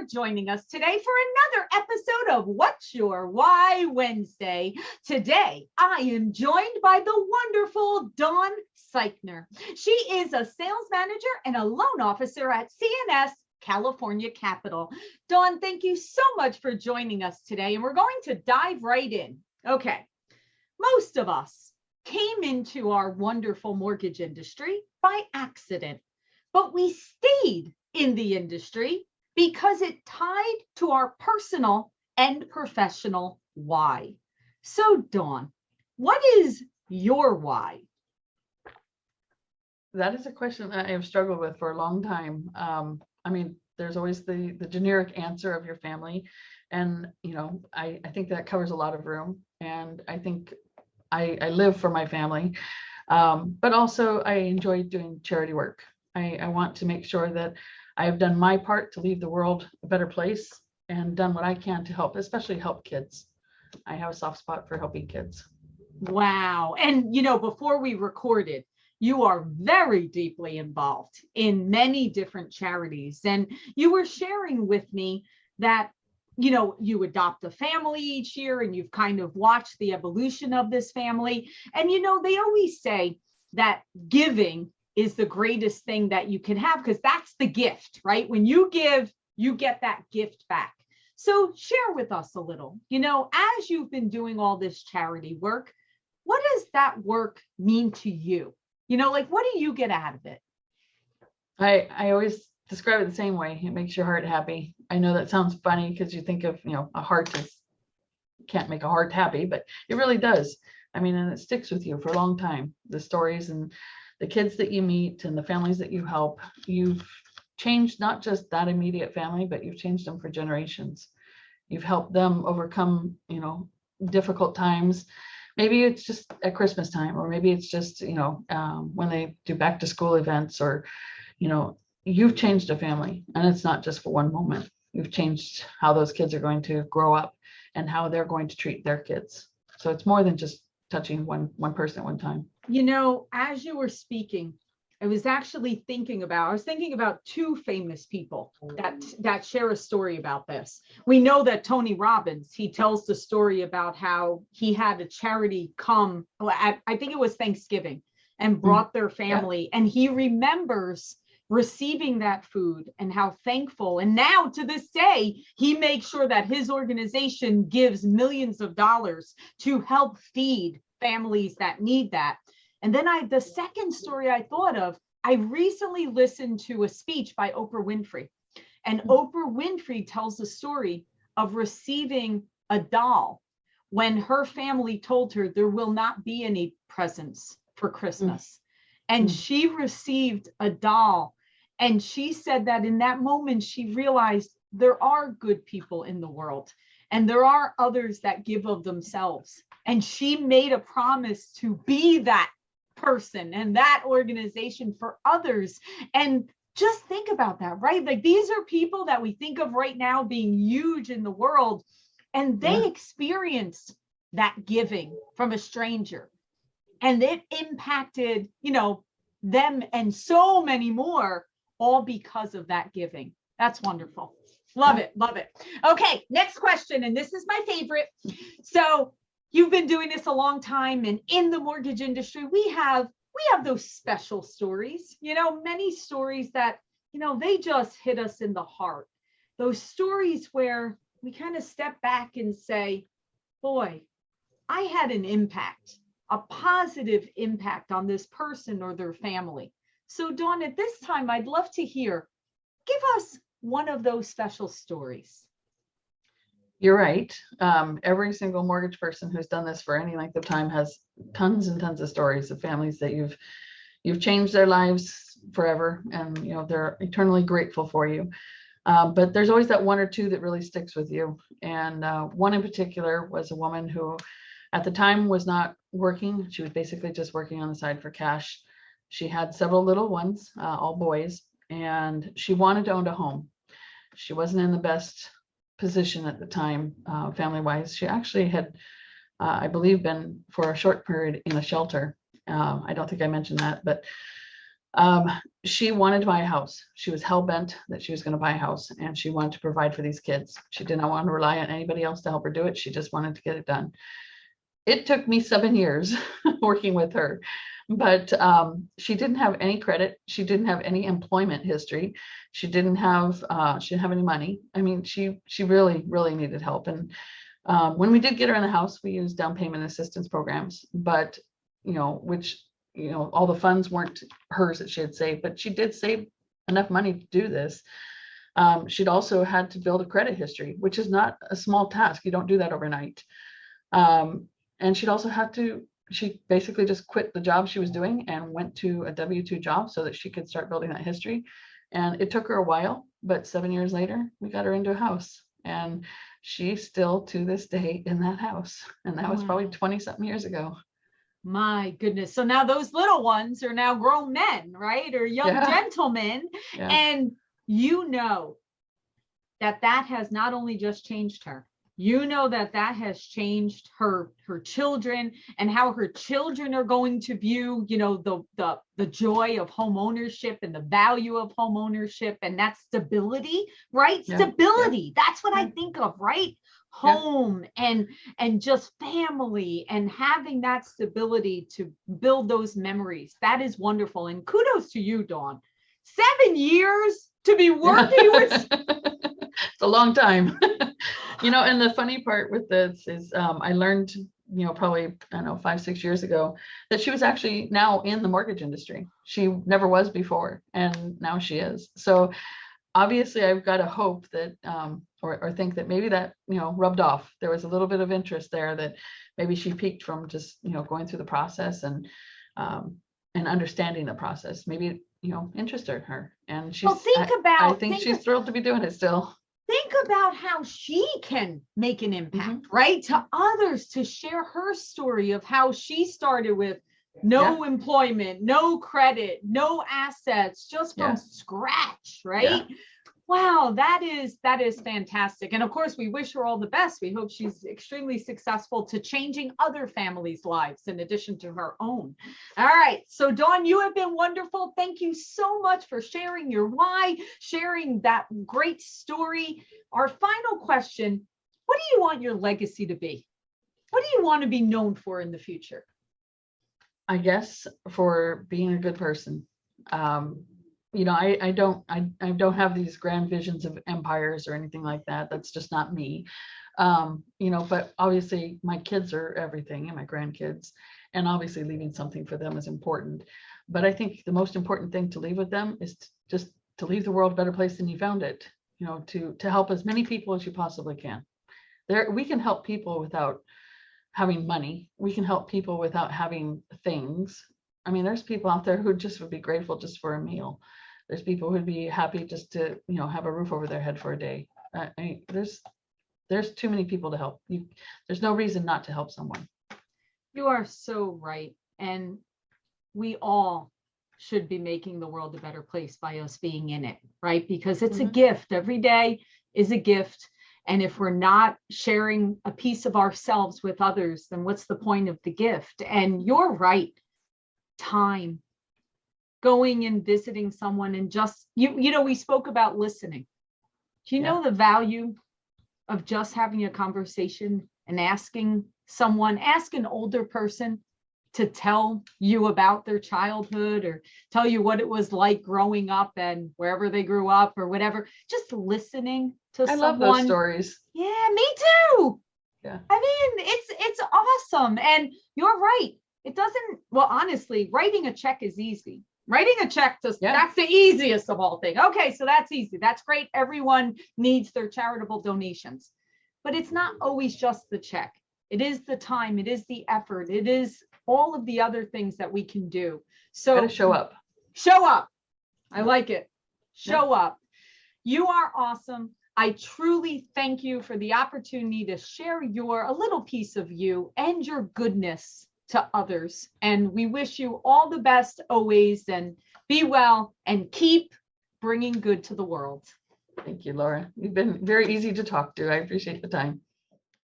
joining us today for another episode of What's Your Why Wednesday. Today, I am joined by the wonderful Dawn Cychner. She is a sales manager and a loan officer at CNS California Capital. Dawn, thank you so much for joining us today, and we're going to dive right in. Okay, most of us came into our wonderful mortgage industry by accident, but we stayed in the industry because it tied to our personal and professional why. So, Dawn, what is your why? That is a question I have struggled with for a long time. There's always the generic answer of your family. And, I think that covers a lot of room. And I think I live for my family. But also I enjoy doing charity work. I want to make sure that I have done my part to leave the world a better place and done what I can to help, especially help kids. I have a soft spot for helping kids. Wow. And, before we recorded, you are very deeply involved in many different charities. And you were sharing with me that, you adopt a family each year and you've kind of watched the evolution of this family. And, they always say that giving is the greatest thing that you can have, because that's the gift, right? When you give, you get that gift back. So share with us a little, as you've been doing all this charity work, what does that work mean to you? What do you get out of it? I always describe it the same way. It makes your heart happy. I know that sounds funny because you think of, a heart can't make a heart happy, but it really does. And it sticks with you for a long time. The stories and the kids that you meet and the families that you help, you've changed not just that immediate family, but you've changed them for generations. You've helped them overcome, difficult times. Maybe it's just at Christmas time, or maybe it's just, when they do back to school events, or, you've changed a family, and it's not just for one moment. You've changed how those kids are going to grow up and how they're going to treat their kids. So it's more than just touching one person at one time. As you were speaking, I was thinking about two famous people that share a story about this. We know that Tony Robbins, he tells the story about how he had a charity come, I think it was Thanksgiving, and brought their family. Yeah. And he remembers receiving that food and how thankful. And now to this day, he makes sure that his organization gives millions of dollars to help feed families that need that. And then the second story I thought of, I recently listened to a speech by Oprah Winfrey. And Oprah Winfrey tells the story of receiving a doll when her family told her there will not be any presents for Christmas. And she received a doll. And she said that in that moment, she realized there are good people in the world, and there are others that give of themselves. And she made a promise to be that person and that organization for others. And just think about that, right? Like, these are people that we think of right now being huge in the world, and they experienced that giving from a stranger, and it impacted, them and so many more, all because of that giving. That's wonderful. Love it. Love it. Okay, next question. And this is my favorite. So you've been doing this a long time, and in the mortgage industry, we have those special stories, many stories that, they just hit us in the heart. Those stories where we kind of step back and say, boy, I had an impact, a positive impact on this person or their family. So Dawn, at this time, I'd love to give us one of those special stories. You're right. Every single mortgage person who's done this for any length of time has tons and tons of stories of families that you've changed their lives forever, and they're eternally grateful for you. But there's always that one or two that really sticks with you. And one in particular was a woman who, at the time, was not working. She was basically just working on the side for cash. She had several little ones, all boys, and she wanted to own a home. She wasn't in the best position at the time, family-wise. She actually had, I believe, been for a short period in a shelter. I don't think I mentioned that, but She wanted to buy a house. She was hell-bent that she was going to buy a house, and she wanted to provide for these kids. She did not want to rely on anybody else to help her do it. She just wanted to get it done. It took me 7 years working with her, but she didn't have any credit. She didn't have any employment history. She didn't have any money. I mean, she really, really needed help. And when we did get her in the house, we used down payment assistance programs, but all the funds weren't hers that she had saved, but she did save enough money to do this. She'd also had to build a credit history, which is not a small task. You don't do that overnight. And she basically just quit the job she was doing and went to a W-2 job so that she could start building that history. And it took her a while, but 7 years later, we got her into a house, and she's still to this day in that house. And that was probably 20 something years ago. My goodness. So now those little ones are now grown men, right? Or young gentlemen. Yeah. And that has not only just changed her, that has changed her children, and how her children are going to view, the joy of home ownership and the value of home ownership, and that stability, right? Yeah. Stability. Yeah. That's what I think of, right? Home and just family, and having that stability to build those memories. That is wonderful. And kudos to you, Dawn. 7 years to be working with. It's a long time. And the funny part with this is I learned, probably, I don't know, 5-6 years ago, that she was actually now in the mortgage industry. She never was before, and now she is. So obviously I've got to hope that, or think that maybe that, rubbed off. There was a little bit of interest there, that maybe she peaked from just, going through the process and understanding the process. Maybe, interested her, and she's, I think she's thrilled to be doing it still. Think about how she can make an impact, right? To others, to share her story of how she started with no employment, no credit, no assets, just from scratch, right? Yeah. Wow, that is fantastic. And of course, we wish her all the best. We hope she's extremely successful to changing other families' lives in addition to her own. All right. So Dawn, you have been wonderful. Thank you so much for sharing your why, sharing that great story. Our final question, what do you want your legacy to be? What do you want to be known for in the future? I guess for being a good person. I don't have these grand visions of empires or anything like that. That's just not me. But obviously my kids are everything, and my grandkids, and obviously leaving something for them is important. But I think the most important thing to leave with them is just to leave the world a better place than you found it, to help as many people as you possibly can. We can help people without having money. We can help people without having things. I mean, there's people out there who just would be grateful just for a meal. There's people who'd be happy just to, have a roof over their head for a day. There's too many people to help. There's no reason not to help someone. You are so right. And we all should be making the world a better place by us being in it, right? Because it's a gift. Every day is a gift. And if we're not sharing a piece of ourselves with others, then what's the point of the gift? And you're right. Time, going and visiting someone, and just, we spoke about listening. Do you know the value of just having a conversation and ask an older person to tell you about their childhood, or tell you what it was like growing up and wherever they grew up or whatever, just listening to someone. I love those stories. Yeah, me too. Yeah. I mean, it's awesome. And you're right. It doesn't, well, honestly, writing a check is easy. Writing a check, that's the easiest of all things. Okay, so that's easy. That's great. Everyone needs their charitable donations. But it's not always just the check. It is the time. It is the effort. It is all of the other things that we can do. So gotta show up. Show up. I like it. Show up. You are awesome. I truly thank you for the opportunity to share a little piece of you and your goodness to others. And we wish you all the best always, and be well and keep bringing good to the world. Thank you, Laura. You've been very easy to talk to. I appreciate the time.